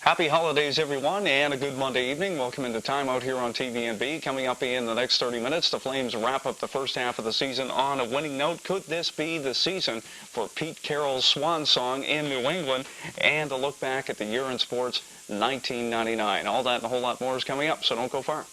Happy holidays, everyone, and a good Monday evening. Welcome into Time Out here on TVNB. Coming up in the next 30 minutes, the Flames wrap up the first half of the season on a winning note. Could this be the season for Pete Carroll's swan song in New England? And a look back at the year in sports, 1999. All that and a whole lot more is coming up, so don't go far.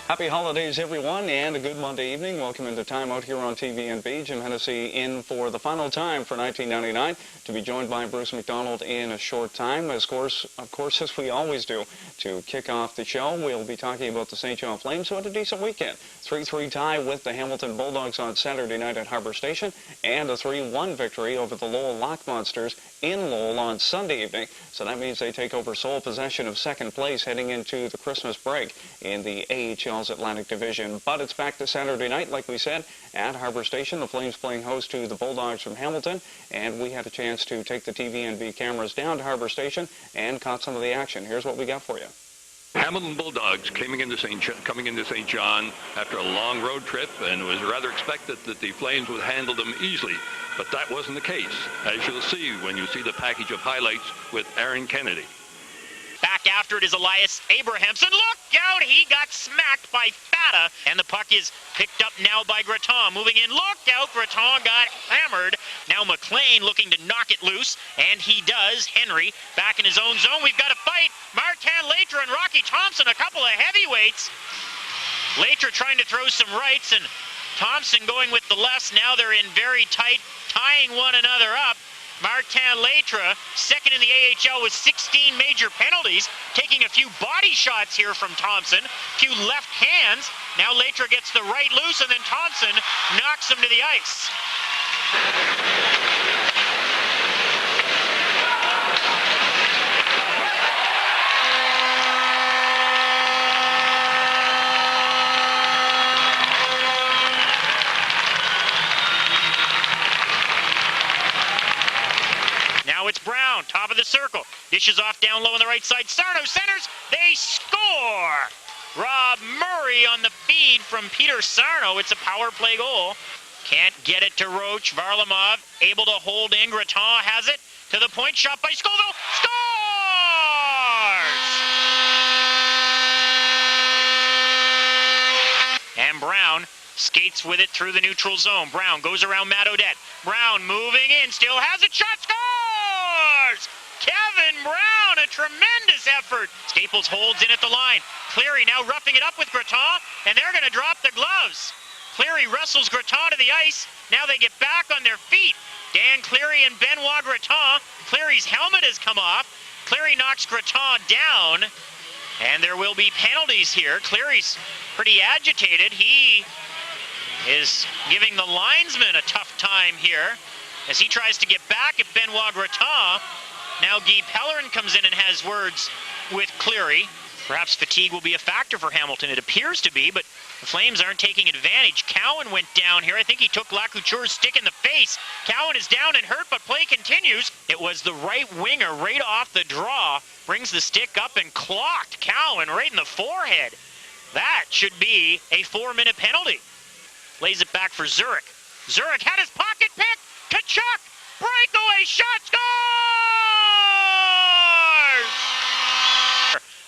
Happy holidays, everyone, and a good Monday evening. Welcome into Time Out here on TVNB. Jim Hennessy in for the final time for 1999, to be joined by Bruce McDonald in a short time. Of course, as we always do, to kick off the show, we'll be talking about the St. John Flames, who had a decent weekend. 3-3 tie with the Hamilton Bulldogs on Saturday night at Harbor Station, and a 3-1 victory over the Lowell Lock Monsters in Lowell on Sunday evening. So that means they take over sole possession of second place heading into the Christmas break in the AHL's Atlantic Division. But it's back to Saturday night, like we said, at Harbor Station. The Flames playing host to the Bulldogs from Hamilton, and we had a chance to take the TVNB cameras down to Harbor Station and caught some of the action. Here's what we got for you. Hamilton Bulldogs coming into St. John after a long road trip, and it was rather expected that the Flames would handle them easily, but that wasn't the case, as you'll see when you see the package of highlights with Aaron Kennedy. Back after it is Elias Abrahamson. Look out! He got smacked by Fata, and the puck is picked up now by Gratton. Moving in, look out! Gratton got hammered. Now McLean looking to knock it loose, and he does. Henry back in his own zone. We've got a fight. Martin Latre and Rocky Thompson, a couple of heavyweights. Latre trying to throw some rights, and Thompson going with the lefts. Now they're in very tight, tying one another up. Martin Latre, second in the AHL with 16 major penalties, taking a few body shots here from Thompson, a few left hands. Now Latre gets the right loose, and then Thompson knocks him to the ice. Now it's Brown, top of the circle. Dishes off down low on the right side. Sarno centers. They score! Rob Murray on the feed from Peter Sarno. It's a power play goal. Can't get it to Roach. Varlamov able to hold in. Gratton has it to the point. Shot by Scoville. Scores! And Brown skates with it through the neutral zone. Brown goes around Matt Odette. Brown moving in. Still has it. Shot. Scores! Kevin Brown, a tremendous effort. Staples holds in at the line. Cleary now roughing it up with Gratton, and they're going to drop the gloves. Cleary wrestles Gratton to the ice. Now they get back on their feet. Dan Cleary and Benoit Gratton. Cleary's helmet has come off. Cleary knocks Gratton down, and there will be penalties here. Cleary's pretty agitated. He is giving the linesman a tough time here as he tries to get back at Benoit Gratton. Now Guy Pellerin comes in and has words with Cleary. Perhaps fatigue will be a factor for Hamilton. It appears to be, but the Flames aren't taking advantage. Cowan went down here. I think he took Lacouture's stick in the face. Cowan is down and hurt, but play continues. It was the right winger right off the draw. Brings the stick up and clocked Cowan right in the forehead. That should be a 4-minute penalty. Lays it back for Zurich. Zurich had his pocket pick. Tkachuk, breakaway shot, scores!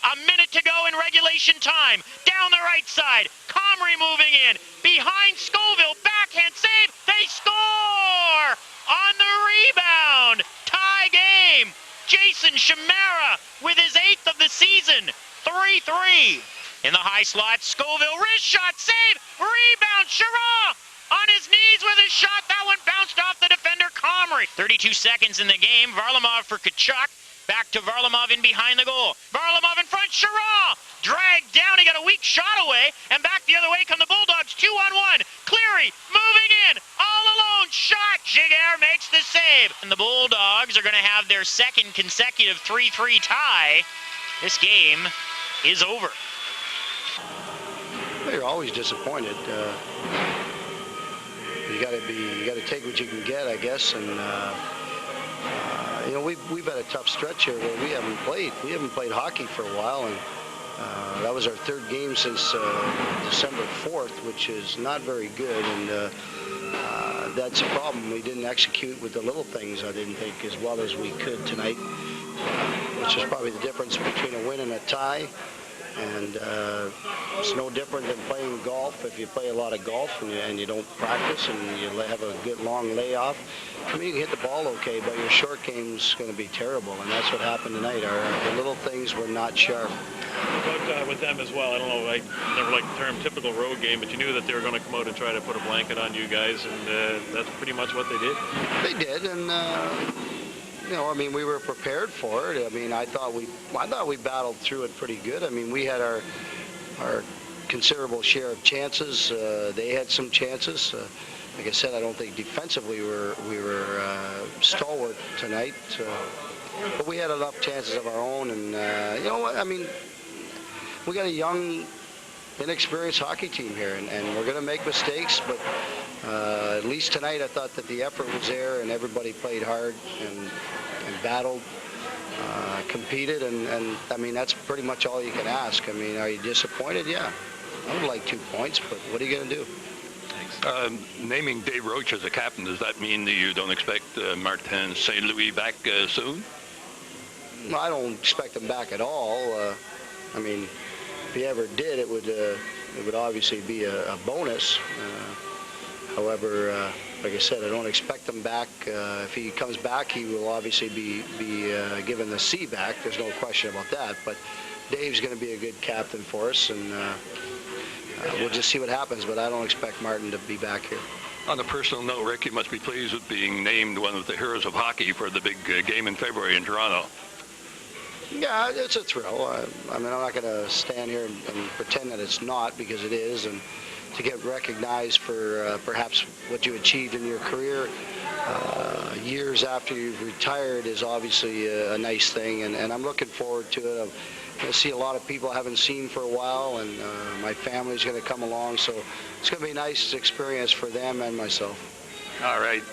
A minute to go in regulation time. Down the right side, Comrie moving in. Behind Scoville, backhand save. They score! On the rebound, tie game. Jason Chimera with his 8th of the season. 3-3. In the high slot, Scoville, wrist shot, save, rebound, Chiron on his knees with his shot. That one bounced off the defender, Comrie. 32 seconds in the game. Varlamov for Tkachuk. Back to Varlamov in behind the goal. Varlamov in front, Chiron dragged down. He got a weak shot away, and back the other way come the Bulldogs. 2-on-1. save. And the Bulldogs are going to have their second consecutive 3-3 tie. This game is over. Well, you're always disappointed. You got to take what you can get, I guess. And you know, we've had a tough stretch here where we haven't played hockey for a while, and that was our third game since December 4th, which is not very good. And that's a problem. We didn't execute with the little things, I didn't think, as well as we could tonight, which is probably the difference between a win and a tie. And it's no different than playing golf. If you play a lot of golf and you don't practice and you have a good long layoff, I mean, you can hit the ball okay, but your short game's going to be terrible, and that's what happened tonight. The little things were not sharp. But with them as well, I don't know, I never liked the term typical road game, but you knew that they were going to come out and try to put a blanket on you guys, and that's pretty much what they did. They did, and you know, I mean, we were prepared for it. I mean, I thought we battled through it pretty good. I mean, we had our considerable share of chances. They had some chances. Like I said, I don't think defensively we were stalwart tonight. But we had enough chances of our own, and you know what? I mean, we got a young, inexperienced hockey team here, and we're going to make mistakes, but at least tonight I thought that the effort was there and everybody played hard and battled, competed, and I mean, that's pretty much all you can ask. I mean, are you disappointed? Yeah. I would like 2 points, but what are you going to do? Naming Dave Roach as a captain, does that mean that you don't expect Martin St. Louis back soon? No, I don't expect him back at all. I mean, if he ever did, it would obviously be a bonus. However, like I said, I don't expect him back. If he comes back, he will obviously be given the C back. There's no question about that. But Dave's going to be a good captain for us, and we'll just see what happens. But I don't expect Martin to be back here. On a personal note, Rick, you must be pleased with being named one of the heroes of hockey for the big game in February in Toronto. Yeah, it's a thrill. I mean, I'm not going to stand here and pretend that it's not, because it is. And to get recognized for perhaps what you achieved in your career years after you've retired is obviously a nice thing, and I'm looking forward to it. I'm going to see a lot of people I haven't seen for a while, and my family's going to come along, so it's going to be a nice experience for them and myself. All right.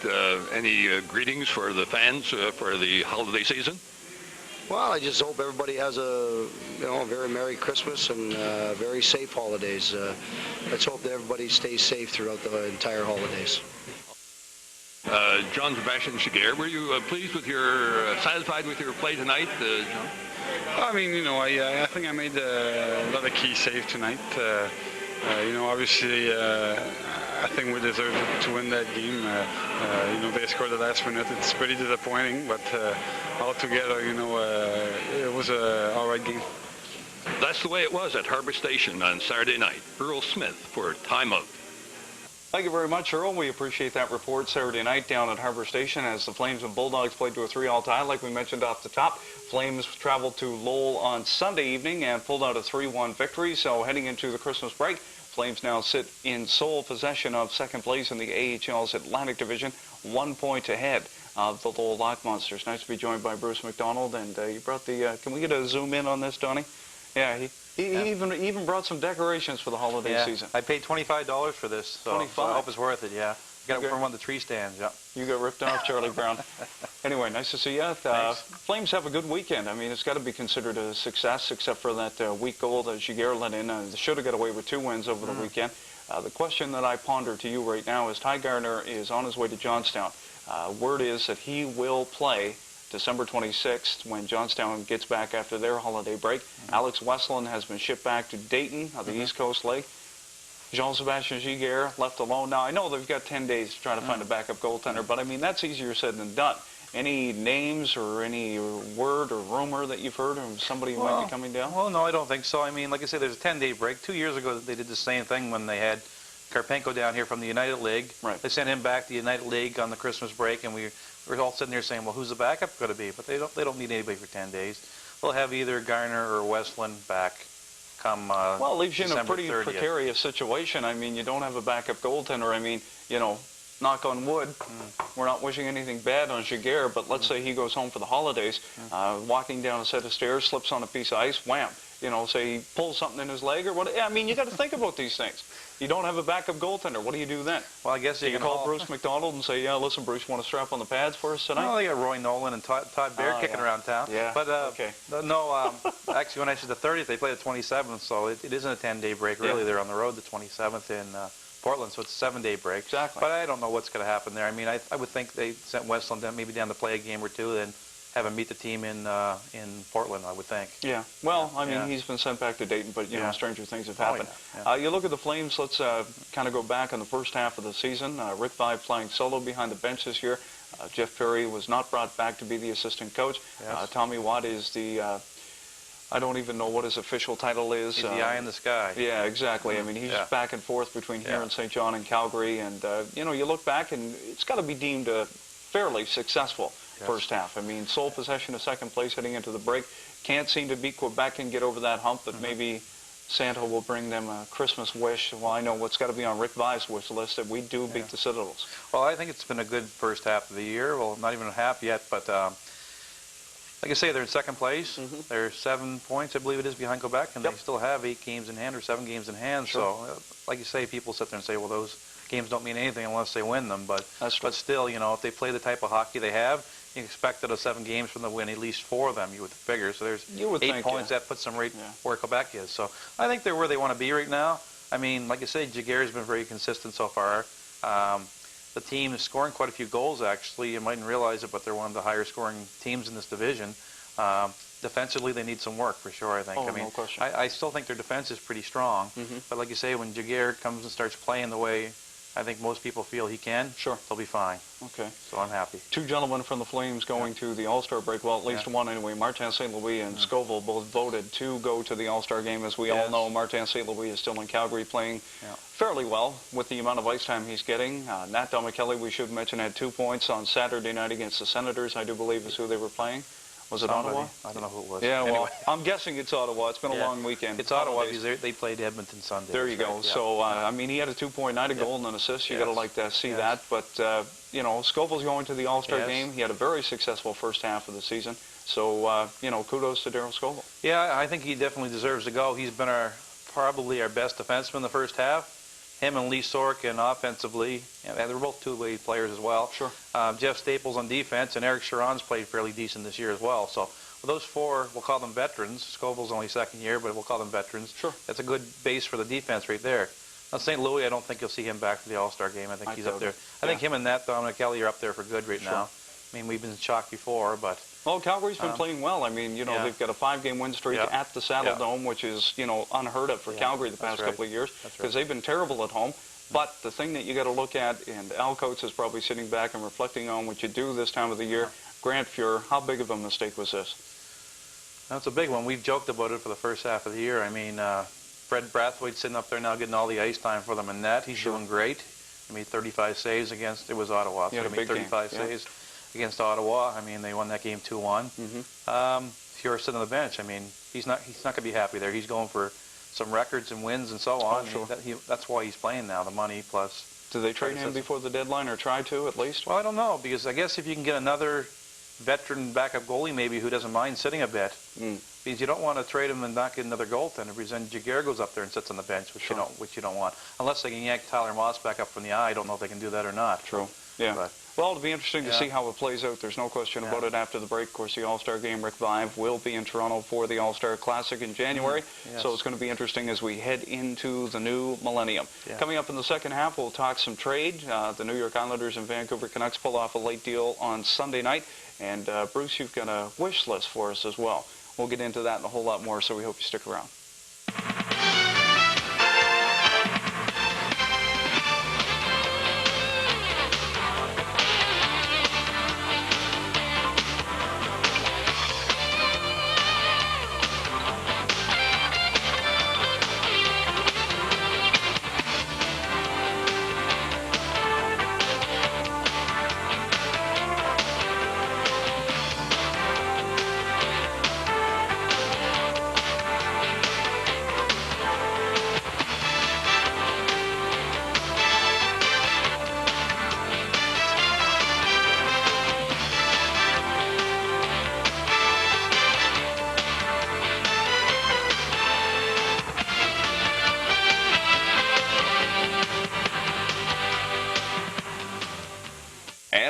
Any greetings for the fans for the holiday season? Well, I just hope everybody has a very Merry Christmas and very safe holidays. Let's hope that everybody stays safe throughout the entire holidays. John Sebastian Giguère, were you satisfied with your play tonight, John? I mean, I think I made a lot of key saves tonight. Obviously, I think we deserved to win that game. They scored the last minute. It's pretty disappointing, but altogether, it was an all right game. That's the way it was at Harbour Station on Saturday night. Earl Smith for timeout. Thank you very much, Earl. We appreciate that report Saturday night down at Harbour Station as the Flames and Bulldogs played to a 3-all tie. Like we mentioned off the top, Flames traveled to Lowell on Sunday evening and pulled out a 3-1 victory. So heading into the Christmas break, Flames now sit in sole possession of second place in the AHL's Atlantic Division, 1 point ahead of the Lowell Lock Monsters. Nice to be joined by Bruce McDonald, and you brought the, can we get a zoom in on this, Donnie? Yeah, he even brought some decorations for the holiday season. I paid $25 for this, so I hope it's worth it, yeah. Got it from one of the tree stands, yeah. You got ripped off, Charlie Brown. Anyway, nice to see you. Flames have a good weekend. I mean, it's got to be considered a success, except for that weak goal that Giguère let in. They should have got away with 2 wins over the weekend. The question that I ponder to you right now is Ty Gardner is on his way to Johnstown. Word is that he will play December 26th when Johnstown gets back after their holiday break. Alex Westland has been shipped back to Dayton on the East Coast League. Jean-Sébastien Giguère left alone. Now, I know they've got 10 days to try to find a backup goaltender, but I mean, that's easier said than done. Any names or any word or rumor that you've heard of somebody who might be coming down? Well, no, I don't think so. I mean, like I said, there's a 10-day break. 2 years ago, they did the same thing when they had Karpenko down here from the United League. Right. They sent him back to the United League on the Christmas break, and we were all sitting there saying, well, who's the backup going to be? But they don't need anybody for 10 days. They'll have either Garner or Westland back come well, it leaves you in a December pretty 30th. precarious situation. I mean, you don't have a backup goaltender. I mean, knock on wood, we're not wishing anything bad on Jaguar, but let's say he goes home for the holidays, walking down a set of stairs, slips on a piece of ice, wham. You know, say he pulls something in his leg or what. I mean, you got to think about these things. You don't have a backup goaltender. What do you do then? Well, I guess you can call Bruce McDonald and say, yeah, listen, Bruce, want to strap on the pads for us tonight? Well, they got Roy Nolan and Todd Bear kicking around town. Yeah. But okay. No, actually, when I said the 30th, they play the 27th, so it isn't a 10-day break. Really, Yeah. they're on the road the 27th in Portland, so it's a 7-day break. Exactly. But I don't know what's going to happen there. I mean, I would think they sent Westland down, maybe down to play a game or two, then have him meet the team in Portland, I would think. Yeah. Well, I mean, Yeah. he's been sent back to Dayton, but, you know, stranger things have Oh, happened. yeah. You look at the Flames, let's kind of go back on the first half of the season. Rick Vaive playing solo behind the bench this year. Jeff Perry was not brought back to be the assistant coach. Yes. Tommy Watt is the, I don't even know what his official title is. He's the eye in the sky. Yeah, exactly. I mean, he's back and forth between here and St. John and Calgary. And, you know, you look back and it's got to be deemed a fairly successful first half. I mean, sole possession of second place heading into the break. Can't seem to beat Quebec and get over that hump, but maybe Santa will bring them a Christmas wish. Well, I know what's got to be on Rick Vaive's wish list, that we do beat the Citadels. Well, I think it's been a good first half of the year. Well, not even a half yet, but like I say, they're in second place. They're 7 points, I believe it is, behind Quebec, and they still have 8 games in hand or 7 games in hand. Sure. So, like you say, people sit there and say, well, those games don't mean anything unless they win them. But still, you know, if they play the type of hockey they have, you expect out of 7 games from them to win at least 4 of them, you would figure. So there's 8 points. That puts them right where Quebec is. So I think they're where they want to be right now. I mean, like I say, Jaguar has been very consistent so far. The team is scoring quite a few goals, actually. You mightn't realize it, but they're one of the higher scoring teams in this division. Defensively, they need some work for sure, I think. Oh, I mean, no question. I still think their defense is pretty strong. But like you say, when Jaguar comes and starts playing the way I think most people feel he can, they'll be fine. Okay. So I'm happy. 2 gentlemen from the Flames going to the All-Star break. Well, at least one anyway. Martin St. Louis and Scoville both voted to go to the All-Star game. As we all know, Martin St. Louis is still in Calgary playing fairly well with the amount of ice time he's getting. Nat Domicelli, we should mention, had 2 points on Saturday night against the Senators, I do believe is who they were playing. Was it Ottawa? I don't know who it was. Yeah, well, anyway. I'm guessing it's Ottawa. It's been a long weekend. It's Ottawa because they played Edmonton Sunday. There you go. Right. So, I mean, he had a 2-point night, a goal and an assist. You got to like to see that. But, you know, Scoville's going to the All-Star game. He had a very successful first half of the season. So, you know, kudos to Darryl Scoville. Yeah, I think he definitely deserves to go. He's been probably our best defenseman in the first half. Him and Lee Sorkin offensively, and they're both two-way players as well. Sure. Jeff Staples on defense, and Eric Sharon's played fairly decent this year as well. So those 4, we'll call them veterans. Scoville's only second year, but we'll call them veterans. Sure. That's a good base for the defense right there. Now, St. Louis, I don't think you'll see him back for the All-Star game. I think he's up there. I think him and Nat Domicelli are up there for good right now. I mean, we've been shocked before, but... Well, Calgary's been playing well. I mean, you know, they've got a 5-game win streak at the Saddle Dome, which is, you know, unheard of for Calgary the past couple of years because they've been terrible at home. But the thing that you got to look at, and Al Coates is probably sitting back and reflecting on what you do this time of the year, Grant Fuhr, how big of a mistake was this? That's a big one. We've joked about it for the first half of the year. I mean, Fred Brathwaite's sitting up there now getting all the ice time for them in net. He's doing great. He made 35 saves against, it was Ottawa. So he made 35 saves against Ottawa. I mean, they won that game 2-1. Fuhr sitting on the bench. I mean, he's not going to be happy there. He's going for some records and wins and so on. That's why he's playing now, the money plus... Do they trade him before the deadline, or try to at least? Well, I don't know, because I guess if you can get another veteran backup goalie maybe who doesn't mind sitting a bit, because you don't want to trade him and not get another goaltender, because then Jaguar goes up there and sits on the bench, which you don't want. Unless they can yank Tyler Moss back up from the eye, I don't know if they can do that or not. True. Yeah. But, well, it'll be interesting to see how it plays out. There's no question about it after the break. Of course, the All-Star game, Rick Vaive will be in Toronto for the All-Star Classic in January. So it's going to be interesting as we head into the new millennium. Coming up in the second half, we'll talk some trade. The New York Islanders and Vancouver Canucks pull off a late deal on Sunday night. And Bruce, you've got a wish list for us as well. We'll get into that and a whole lot more, so we hope you stick around.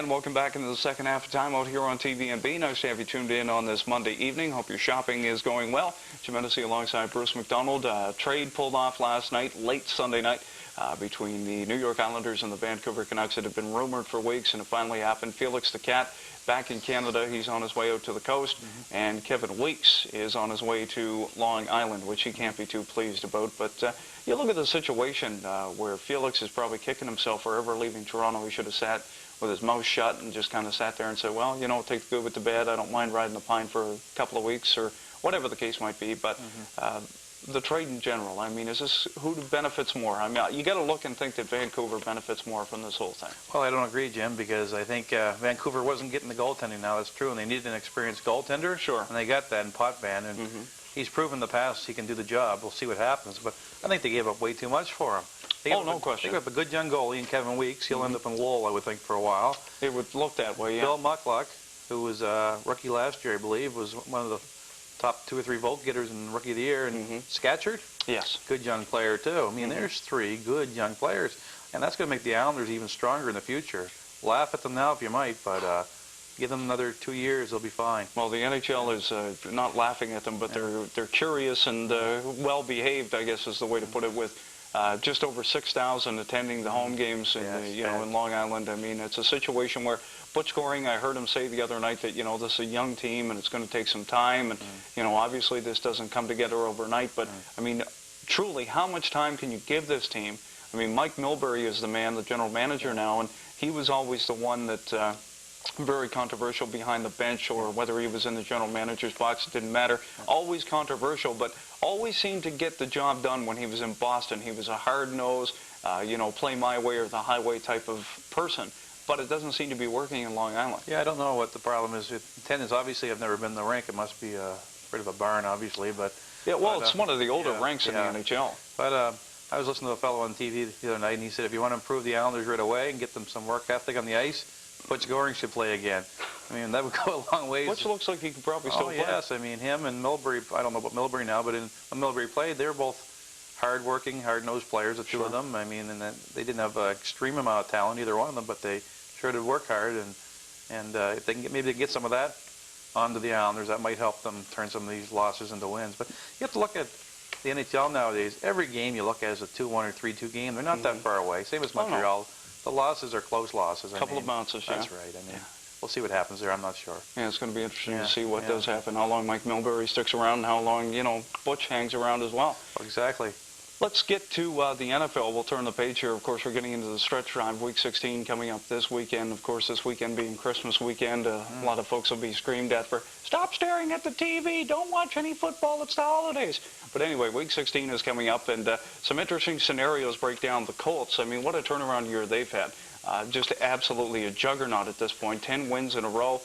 And welcome back into the second half of Time Out here on TV&B. Nice to have you tuned in on this Monday evening. Hope your shopping is going well. Jim Hennessy alongside Bruce McDonald. Trade pulled off last night, late Sunday night, between the New York Islanders and the Vancouver Canucks. It had been rumored for weeks, and it finally happened. Felix the Cat back in Canada. He's on his way out to the coast. And Kevin Weeks is on his way to Long Island, which he can't be too pleased about. But you look at the situation where Felix is probably kicking himself for ever leaving Toronto. He should have sat with his mouth shut and just kind of sat there and said, well, you know, take the good with the bad. I don't mind riding the pine for a couple of weeks or whatever the case might be. But the trade in general, I mean, is this who benefits more? I mean, you got to look and think that Vancouver benefits more from this whole thing. Well, I don't agree, Jim, because I think Vancouver wasn't getting the goaltending now. That's true, and they needed an experienced goaltender. Sure. And they got that in Potvin, and he's proven in the past he can do the job. We'll see what happens. But I think they gave up way too much for him. No question. They got a good young goalie in Kevin Weeks. He'll end up in Lowell, I would think, for a while. It would look that way, yeah. Bill Muckluck, who was rookie last year, I believe, was one of the top 2 or 3 vote getters in Rookie of the Year. And Scatchard, yes, good young player, too. I mean, there's 3 good young players. And that's going to make the Islanders even stronger in the future. Laugh at them now if you might, but give them another 2 years, they'll be fine. Well, the NHL is not laughing at them, but they're curious and well-behaved, I guess is the way to put it, with just over 6,000 attending the home games in, in Long Island. I mean, it's a situation where Butch Goring, I heard him say the other night that, this is a young team and it's going to take some time. And, obviously this doesn't come together overnight. But, I mean, truly, how much time can you give this team? I mean, Mike Milbury is the man, the general manager now, and he was always the one that very controversial behind the bench, or whether he was in the general manager's box, it didn't matter. Always controversial, but always seemed to get the job done when he was in Boston. He was a hard-nosed, play my way or the highway type of person, but it doesn't seem to be working in Long Island. Yeah, I don't know what the problem is. Attendance, obviously, I've never been in the rink. It must be a bit of a barn, obviously, but... Yeah, well, it's one of the older rinks in the NHL. But I was listening to a fellow on TV the other night, and he said if you want to improve the Islanders right away and get them some work ethic on the ice, Butch Goring should play again. I mean, that would go a long ways. Butch looks like he could probably still play. Yes, I mean, him and Milbury, I don't know about Milbury now, but when Milbury played, they were both hard-working, hard-nosed players, the 2 of them. I mean, and they didn't have an extreme amount of talent, either one of them, but they sure did work hard. And if they can maybe they can get some of that onto the Islanders, that might help them turn some of these losses into wins. But you have to look at the NHL nowadays. Every game you look at is a 2-1 or 3-2 game. They're not that far away. Same as Montreal. No. The losses are close losses. A couple of bounces, That's right. I mean, we'll see what happens there. I'm not sure. Yeah, it's going to be interesting to see what does happen, how long Mike Milbury sticks around, and how long, Butch hangs around as well. Exactly. Let's get to the NFL. We'll turn the page here. Of course, we're getting into the stretch drive. Week 16 coming up this weekend. Of course, this weekend being Christmas weekend, a lot of folks will be screamed at for, stop staring at the TV, don't watch any football, it's the holidays. But anyway, Week 16 is coming up, and some interesting scenarios break down the Colts. I mean, what a turnaround year they've had. Just absolutely a juggernaut at this point. 10 wins in a row.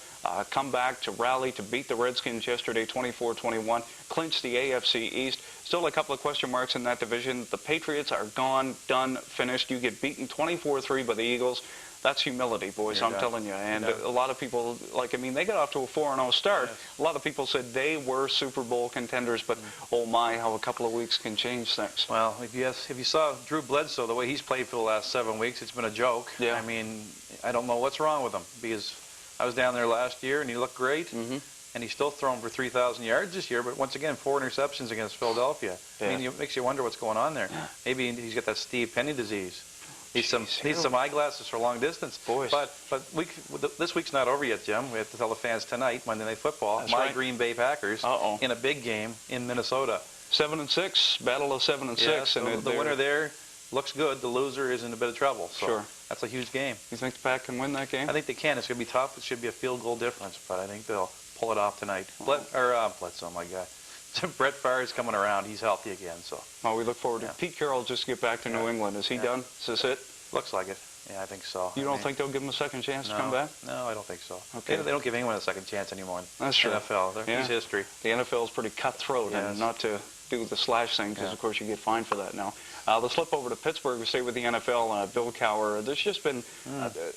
Come back to rally to beat the Redskins yesterday 24-21. Clinch the AFC East. Still a couple of question marks in that division. The Patriots are gone, done, finished. You get beaten 24-3 by the Eagles. That's humility, boys, I'm telling you. And a lot of people, they got off to a 4-0 start. A lot of people said they were Super Bowl contenders, but oh my, how a couple of weeks can change things. Well, if you saw Drew Bledsoe, the way he's played for the last 7 weeks, it's been a joke. Yeah. I mean, I don't know what's wrong with him, because I was down there last year, and he looked great, and he's still thrown for 3,000 yards this year, but once again, 4 interceptions against Philadelphia. I mean, it makes you wonder what's going on there. Maybe he's got that Steve Penny disease. Needs some eyeglasses for long distance. Boys. But this week's not over yet, Jim. We have to tell the fans tonight, Monday Night Football, Green Bay Packers in a big game in Minnesota. 7-6, battle of 7 and 6, and the winner there looks good. The loser is in a bit of trouble. So that's a huge game. You think the Pack can win that game? I think they can. It's going to be tough. It should be a field goal difference, but I think they'll pull it off tonight. Bledsoe, my guy. Brett Favre is coming around. He's healthy again. So. Well, we look forward to Pete Carroll just get back to New England. Is he done? Is this it? Looks like it. Yeah, I think so. You don't think they'll give him a second chance to come back? No, I don't think so. Okay. They don't give anyone a second chance anymore in That's true. NFL. It's history. The NFL is pretty cutthroat, and not to do the slash thing, because, of course, you get fined for that now. Let's flip over to Pittsburgh. We stay with the NFL. Bill Cowher. There's just been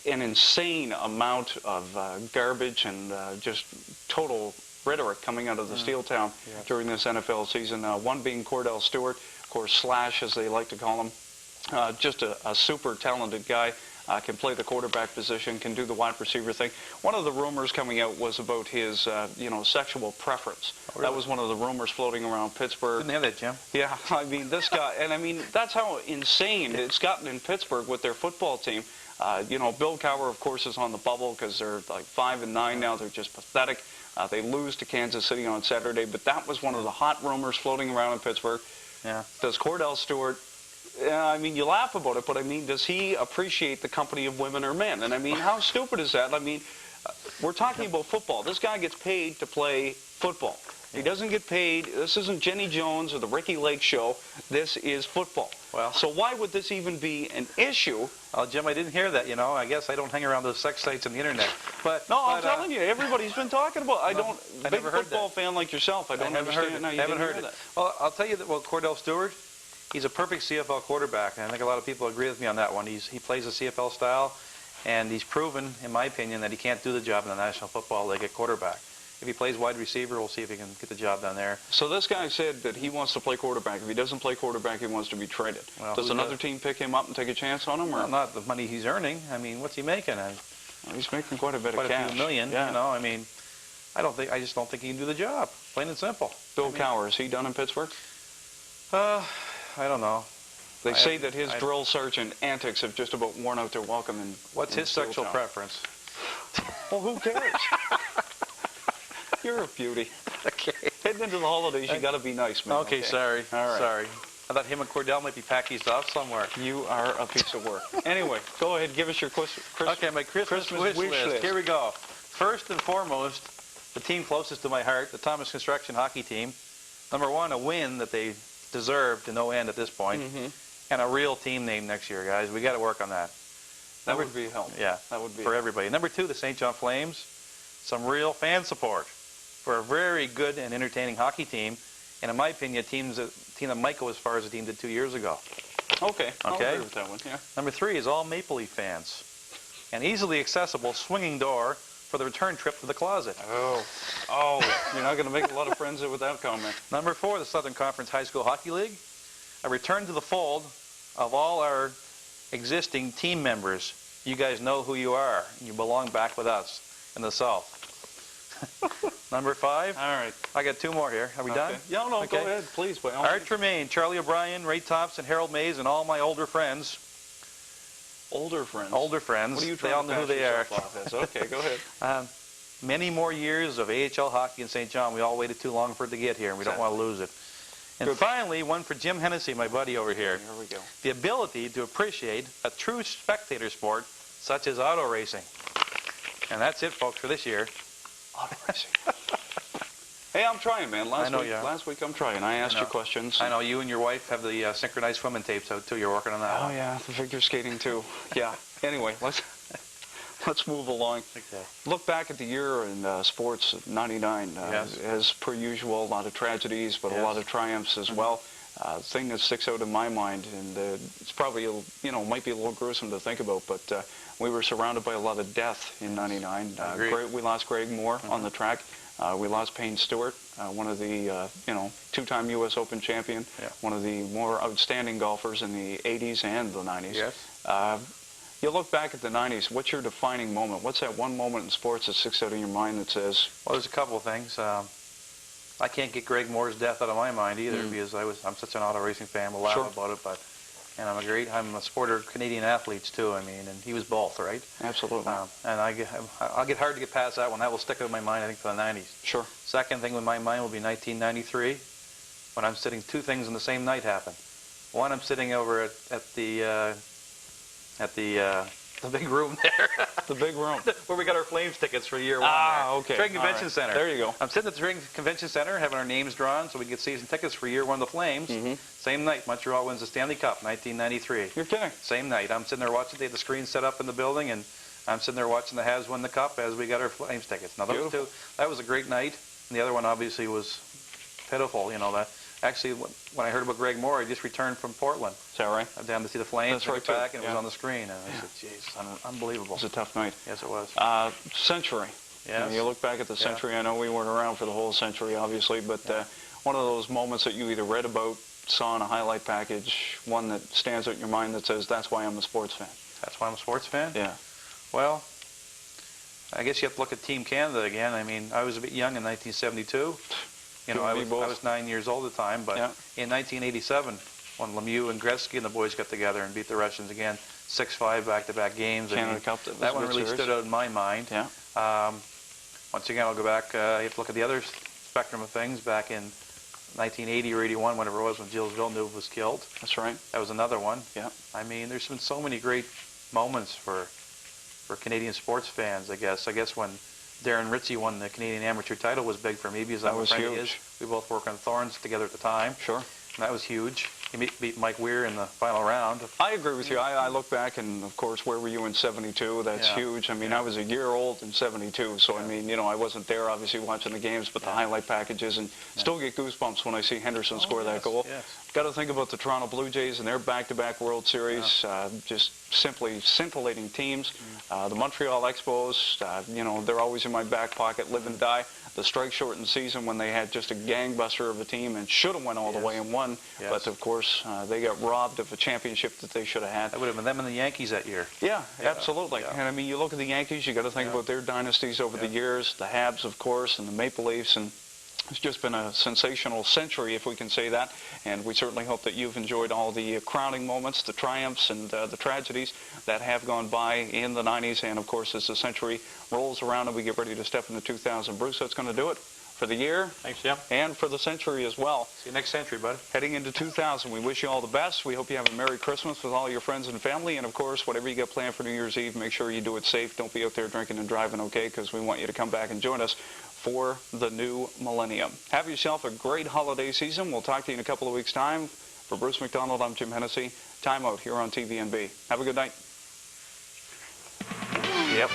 an insane amount of garbage and just total rhetoric coming out of the Steel Town during this NFL season. One being Cordell Stewart, of course, Slash, as they like to call him. Just a super talented guy. can play the quarterback position, can do the wide receiver thing. One of the rumors coming out was about his, sexual preference. Oh, really? That was one of the rumors floating around Pittsburgh. Didn't have that, Jim. Yeah, I mean, this guy, and I mean, that's how insane it's gotten in Pittsburgh with their football team. Bill Cowher, of course, is on the bubble because they're like 5-9 now. They're just pathetic. They lose to Kansas City on Saturday, but that was one of the hot rumors floating around in Pittsburgh. Yeah. Does Cordell Stewart, I mean, you laugh about it, but I mean, does he appreciate the company of women or men? And I mean, how stupid is that? I mean, we're talking about football. This guy gets paid to play football. He doesn't get paid. This isn't Jenny Jones or the Ricky Lake show. This is football. Well, so why would this even be an issue? Well, Jim, I didn't hear that. I guess I don't hang around those sex sites on the internet. But I'm telling you, everybody's been talking about. I big football fan like yourself. I don't understand how you didn't hear that. Well, I'll tell you that. Well, Cordell Stewart, he's a perfect CFL quarterback, and I think a lot of people agree with me on that one. He plays the CFL style, and he's proven, in my opinion, that he can't do the job in the National Football League at quarterback. If he plays wide receiver, we'll see if he can get the job down there. So this guy said that he wants to play quarterback. If he doesn't play quarterback, he wants to be traded. Well, does another team pick him up and take a chance on him? Or? Well, not the money he's earning. I mean, what's he making? Well, he's making quite a bit of cash. Quite a few million, yeah. I mean, I just don't think he can do the job. Plain and simple. Bill Cowher, is he done in Pittsburgh? I don't know. They say that his drill sergeant antics have just about worn out their welcome. What's his sexual preference? Well, who cares? You're a beauty. Okay. Heading into the holidays, you got to be nice, man. Okay, sorry. All right. Sorry. I thought him and Cordell might be packaged off somewhere. You are a piece of work. Anyway, go ahead. Give us your my Christmas wish list. Here we go. First and foremost, the team closest to my heart, the Thomas Construction hockey team. Number one, a win that they deserve to no end at this point, and a real team name next year, guys. We got to work on that. That would be helpful. Yeah, that would be for everybody. Number two, the St. John Flames. Some real fan support for a very good and entertaining hockey team, and in my opinion, a team that might go as far as the team did 2 years ago. Okay, I'll agree with that one. Yeah. Number three is all Maple Leaf fans, an easily accessible swinging door for the return trip to the closet. Oh, you're not going to make a lot of friends with that comment. Number four, the Southern Conference High School Hockey League, a return to the fold of all our existing team members. You guys know who you are. You belong back with us in the South. Number five. All right. I got two more here. Are we done? Yeah, no, go ahead, please. Art Tremaine, Charlie O'Brien, Ray Thompson, Harold Mays, and all my older friends. Older friends? Older friends. What are you trying to pass yourself off as? Okay, go ahead. Many more years of AHL hockey in St. John. We all waited too long for it to get here, and we don't want to lose it. And finally, one for Jim Hennessy, my buddy over here. Here we go. The ability to appreciate a true spectator sport such as auto racing. And that's it, folks, for this year. Auto racing. Hey, I'm trying, man. Last week I'm trying. I asked you questions. I know you and your wife have the synchronized swimming tapes out too. You're working on that. Oh yeah, the figure skating too. Yeah. Anyway, let's move along. Okay. Look back at the year in sports '99. As per usual, a lot of tragedies, but a lot of triumphs as well. The thing that sticks out in my mind, and it's probably might be a little gruesome to think about, but we were surrounded by a lot of death in '99. We lost Greg Moore on the track. We lost Payne Stewart, one of the two-time U.S. Open champion, one of the more outstanding golfers in the 80s and the 90s. Yes. You look back at the 90s, what's your defining moment? What's that one moment in sports that sticks out in your mind that says... Well, there's a couple of things. I can't get Greg Moore's death out of my mind either because I'm such an auto racing fan. We'll laugh about it, and I'm a supporter of Canadian athletes too. I mean, and he was both, right? Absolutely. And I'll get hard to get past that one. That will stick out in my mind, I think, for the 90s. Sure. Second thing in my mind will be 1993, when I'm sitting, two things in the same night happen. One, I'm sitting over at the big room there. The big room. Where we got our Flames tickets for year one. Okay. Trade Convention Center. There you go. I'm sitting at the Trade Convention Center having our names drawn so we get season tickets for year one of the Flames. Same night, Montreal wins the Stanley Cup, 1993. You're kidding. Same night. I'm sitting there watching. They had the screen set up in the building, and I'm sitting there watching the Habs win the Cup as we got our Flames tickets. Now, those two, that was a great night. And the other one, obviously, was pitiful. Actually, when I heard about Greg Moore, I just returned from Portland. Is that right? I'm down to see the Flames. That's right, back, and it was on the screen. And I said, "Jeez, unbelievable." It was a tough night. Yes, it was. Century. Yes. You look back at the Century. I know we weren't around for the whole Century, obviously, but one of those moments that you either read about saw in a highlight package, one that stands out in your mind that says, that's why I'm a sports fan? That's why I'm a sports fan? Yeah. Well, I guess you have to look at Team Canada again. I mean, I was a bit young in 1972. You know, I was 9 years old at the time, but in 1987, when Lemieux and Gretzky and the boys got together and beat the Russians again, 6-5 back-to-back games. Canada Cup, that one really stood out in my mind. Yeah. Once again, I'll go back. You have to look at the other spectrum of things. Back in 1980 or 81, whenever it was, when Gilles Villeneuve was killed. That's right. That was another one. Yeah. I mean, there's been so many great moments for Canadian sports fans, I guess. I guess when Darren Ritchie won the Canadian amateur title was big for me, because I'm a friend of his. We both worked on Thorns together at the time. Sure. And that was huge. He beat Mike Weir in the final round. I agree with you. I look back, and of course, where were you in '72? That's huge. I mean, I was a year old in '72, so I mean, you know, I wasn't there obviously watching the games, but the highlight packages, and still get goosebumps when I see Henderson score that goal. Yes. Got to think about the Toronto Blue Jays and their back-to-back World Series, just simply scintillating teams. The Montreal Expos, you know, they're always in my back pocket, live and die. The strike-shortened season when they had just a gangbuster of a team and should have went all the way and won, but of course they got robbed of a championship that they should have had. That would have been them and the Yankees that year. Yeah, absolutely. And I mean, you look at the Yankees, you got to think about their dynasties over the years, the Habs, of course, and the Maple Leafs, and it's just been a sensational century, if we can say that, and we certainly hope that you've enjoyed all the crowning moments, the triumphs, and the tragedies that have gone by in the 90s, and of course, as the century rolls around and we get ready to step into 2000. Bruce, that's going to do it for the year. Thanks, Jim. And for the century as well. See you next century, bud. Heading into 2000, we wish you all the best. We hope you have a Merry Christmas with all your friends and family, and of course, whatever you got planned for New Year's Eve, make sure you do it safe. Don't be out there drinking and driving, okay, because we want you to come back and join us for the new millennium. Have yourself a great holiday season. We'll talk to you in a couple of weeks' time. For Bruce McDonald, I'm Jim Hennessy. Time out here on TVNB. Have a good night. Yep.